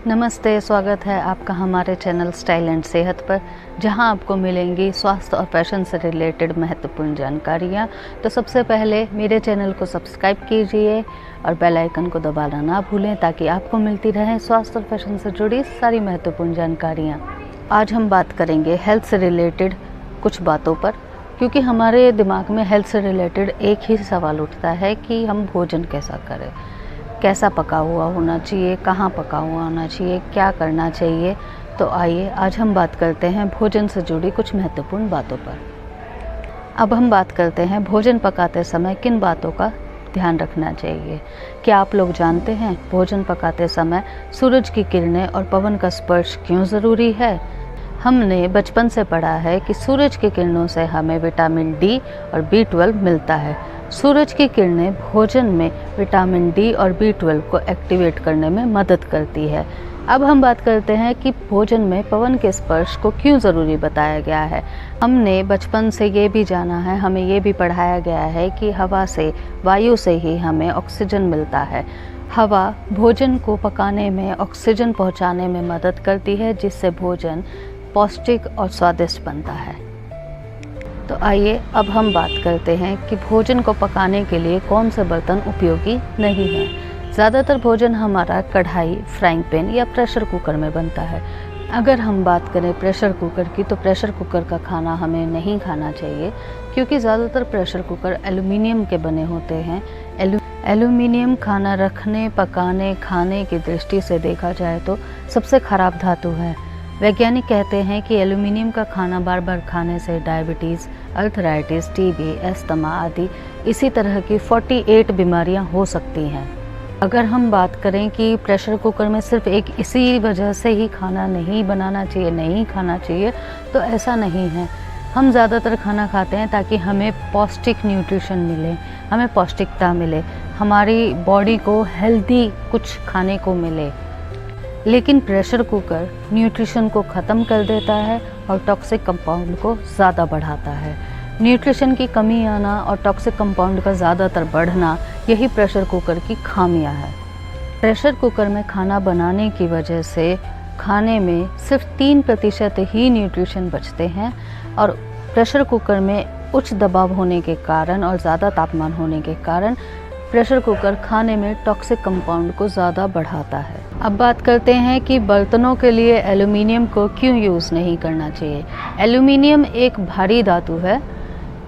नमस्ते, स्वागत है आपका हमारे चैनल स्टाइल एंड सेहत पर, जहां आपको मिलेंगी स्वास्थ्य और फैशन से रिलेटेड महत्वपूर्ण जानकारियां। तो सबसे पहले मेरे चैनल को सब्सक्राइब कीजिए और बेल आइकन को दबाना ना भूलें ताकि आपको मिलती रहे स्वास्थ्य और फैशन से जुड़ी सारी महत्वपूर्ण जानकारियाँ। आज हम बात करेंगे हेल्थ से रिलेटेड कुछ बातों पर, क्योंकि हमारे दिमाग में हेल्थ से रिलेटेड एक ही सवाल उठता है कि हम भोजन कैसा करें, कैसा पका हुआ होना चाहिए, कहाँ पका हुआ होना चाहिए, क्या करना चाहिए। तो आइए आज हम बात करते हैं भोजन से जुड़ी कुछ महत्वपूर्ण बातों पर। अब हम बात करते हैं भोजन पकाते समय किन बातों का ध्यान रखना चाहिए। क्या आप लोग जानते हैं भोजन पकाते समय सूरज की किरणें और पवन का स्पर्श क्यों ज़रूरी है? हमने बचपन से पढ़ा है कि सूरज की किरणों से हमें विटामिन डी और B12 मिलता है। सूरज की किरणें भोजन में विटामिन डी और B12 को एक्टिवेट करने में मदद करती है। अब हम बात करते हैं कि भोजन में पवन के स्पर्श को क्यों ज़रूरी बताया गया है। हमने बचपन से ये भी जाना है, हमें ये भी पढ़ाया गया है कि हवा से, वायु से ही हमें ऑक्सीजन मिलता है। हवा भोजन को पकाने में, ऑक्सीजन पहुंचाने में मदद करती है, जिससे भोजन पौष्टिक और स्वादिष्ट बनता है। तो आइए अब हम बात करते हैं कि भोजन को पकाने के लिए कौन से बर्तन उपयोगी नहीं हैं। ज़्यादातर भोजन हमारा कढ़ाई, फ्राइंग पैन या प्रेशर कुकर में बनता है। अगर हम बात करें प्रेशर कुकर की, तो प्रेशर कुकर का खाना हमें नहीं खाना चाहिए, क्योंकि ज़्यादातर प्रेशर कुकर एल्युमिनियम के बने होते हैं। एल्युमिनियम खाना रखने, पकाने, खाने की दृष्टि से देखा जाए तो सबसे खराब धातु है। वैज्ञानिक कहते हैं कि एल्युमिनियम का खाना बार बार खाने से डायबिटीज़, अर्थराइटिस, टीबी, अस्थमा आदि इसी तरह की 48 बीमारियां हो सकती हैं। अगर हम बात करें कि प्रेशर कुकर में सिर्फ एक इसी वजह से ही खाना नहीं बनाना चाहिए, नहीं खाना चाहिए, तो ऐसा नहीं है। हम ज़्यादातर खाना खाते हैं ताकि हमें पौष्टिक न्यूट्रिशन मिले, हमें पौष्टिकता मिले, हमारी बॉडी को हेल्दी कुछ खाने को मिले। लेकिन प्रेशर कुकर न्यूट्रिशन को ख़त्म कर देता है और टॉक्सिक कंपाउंड को ज़्यादा बढ़ाता है। न्यूट्रिशन की कमी आना और टॉक्सिक कंपाउंड का ज़्यादातर बढ़ना, यही प्रेशर कुकर की खामियां है। प्रेशर कुकर में खाना बनाने की वजह से खाने में सिर्फ 3% ही न्यूट्रिशन बचते हैं, और प्रेशर कुकर में उच्च दबाव होने के कारण और ज़्यादा तापमान होने के कारण प्रेशर कुकर खाने में टॉक्सिक कंपाउंड को ज़्यादा बढ़ाता है। अब बात करते हैं कि बर्तनों के लिए एल्युमिनियम को क्यों यूज़ नहीं करना चाहिए। एल्युमिनियम एक भारी धातु है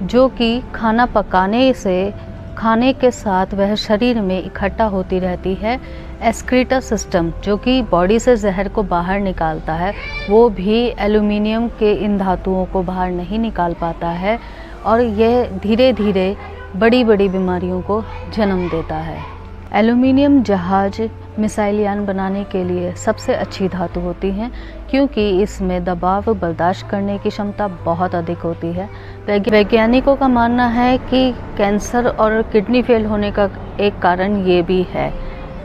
जो कि खाना पकाने से खाने के साथ वह शरीर में इकट्ठा होती रहती है। एक्सक्रीटर सिस्टम जो कि बॉडी से जहर को बाहर निकालता है, वो भी एल्युमिनियम के इन धातुओं को बाहर नहीं निकाल पाता है, और यह धीरे धीरे बड़ी बड़ी बीमारियों को जन्म देता है। एल्युमिनियम जहाज, मिसाइल यान बनाने के लिए सबसे अच्छी धातु होती हैं, क्योंकि इसमें दबाव बर्दाश्त करने की क्षमता बहुत अधिक होती है। वैज्ञानिकों का मानना है कि कैंसर और किडनी फेल होने का एक कारण ये भी है।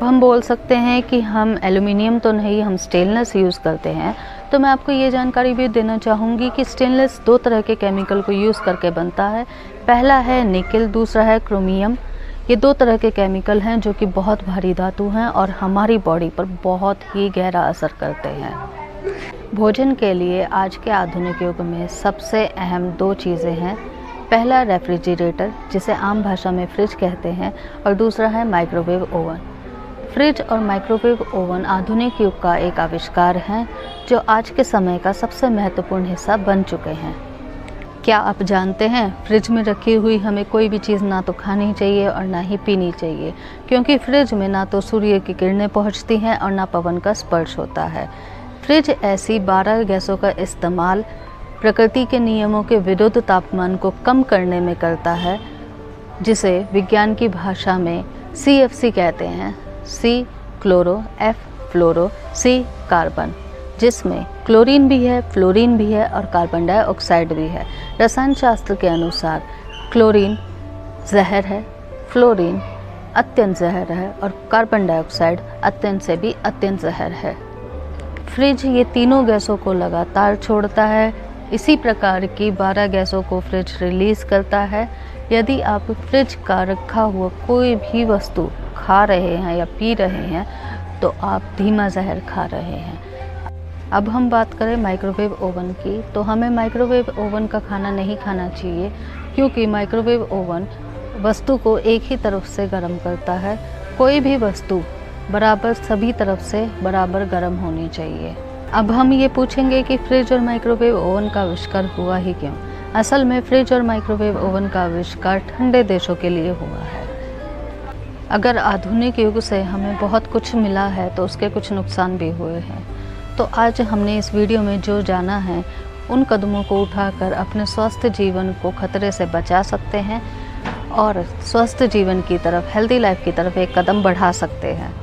हम बोल सकते हैं कि हम एल्युमिनियम तो नहीं, हम स्टेनलेस यूज़ करते हैं। तो मैं आपको ये जानकारी भी देना चाहूँगी कि स्टेनलेस 2 तरह के केमिकल को यूज़ करके बनता है। पहला है निकेल, दूसरा है क्रोमियम। ये 2 तरह के केमिकल हैं जो कि बहुत भारी धातु हैं और हमारी बॉडी पर बहुत ही गहरा असर करते हैं। भोजन के लिए आज के आधुनिक युग में सबसे अहम 2 चीज़ें हैं। पहला रेफ्रिजरेटर, जिसे आम भाषा में फ्रिज कहते हैं, और दूसरा है माइक्रोवेव ओवन। फ्रिज और माइक्रोवेव ओवन आधुनिक युग का एक आविष्कार है जो आज के समय का सबसे महत्वपूर्ण हिस्सा बन चुके हैं। क्या आप जानते हैं फ्रिज में रखी हुई हमें कोई भी चीज़ ना तो खानी चाहिए और ना ही पीनी चाहिए, क्योंकि फ्रिज में ना तो सूर्य की किरणें पहुंचती हैं और ना पवन का स्पर्श होता है। फ्रिज ऐसी 12 गैसों का इस्तेमाल प्रकृति के नियमों के विरुद्ध तापमान को कम करने में करता है, जिसे विज्ञान की भाषा में CFC कहते हैं। C क्लोरो, F फ्लोरो, C कार्बन, जिसमें क्लोरीन भी है, फ्लोरीन भी है और कार्बन डाइऑक्साइड भी है। रसायन शास्त्र के अनुसार क्लोरीन जहर है, फ्लोरीन अत्यंत जहर है और कार्बन डाइऑक्साइड अत्यंत से भी अत्यंत जहर है। फ्रिज ये तीनों गैसों को लगातार छोड़ता है। इसी प्रकार की 12 गैसों को फ्रिज रिलीज़ करता है। यदि आप फ्रिज का रखा हुआ कोई भी वस्तु खा रहे हैं या पी रहे हैं तो आप धीमा जहर खा रहे हैं। अब हम बात करें माइक्रोवेव ओवन की, तो हमें माइक्रोवेव ओवन का खाना नहीं खाना चाहिए, क्योंकि माइक्रोवेव ओवन वस्तु को एक ही तरफ से गर्म करता है। कोई भी वस्तु बराबर सभी तरफ से बराबर गर्म होनी चाहिए। अब हम ये पूछेंगे कि फ्रिज और माइक्रोवेव ओवन का आविष्कार हुआ ही क्यों। असल में फ्रिज और माइक्रोवेव ओवन का आविष्कार ठंडे देशों के लिए हुआ है। अगर आधुनिक युग से हमें बहुत कुछ मिला है तो उसके कुछ नुकसान भी हुए हैं। तो आज हमने इस वीडियो में जो जाना है उन कदमों को उठाकर अपने स्वस्थ जीवन को खतरे से बचा सकते हैं और स्वस्थ जीवन की तरफ, हेल्दी लाइफ की तरफ एक कदम बढ़ा सकते हैं।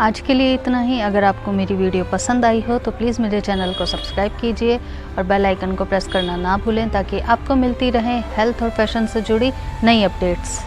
आज के लिए इतना ही। अगर आपको मेरी वीडियो पसंद आई हो तो प्लीज़ मेरे चैनल को सब्सक्राइब कीजिए और बेल आइकन को प्रेस करना ना भूलें, ताकि आपको मिलती रहें हेल्थ और फैशन से जुड़ी नई अपडेट्स।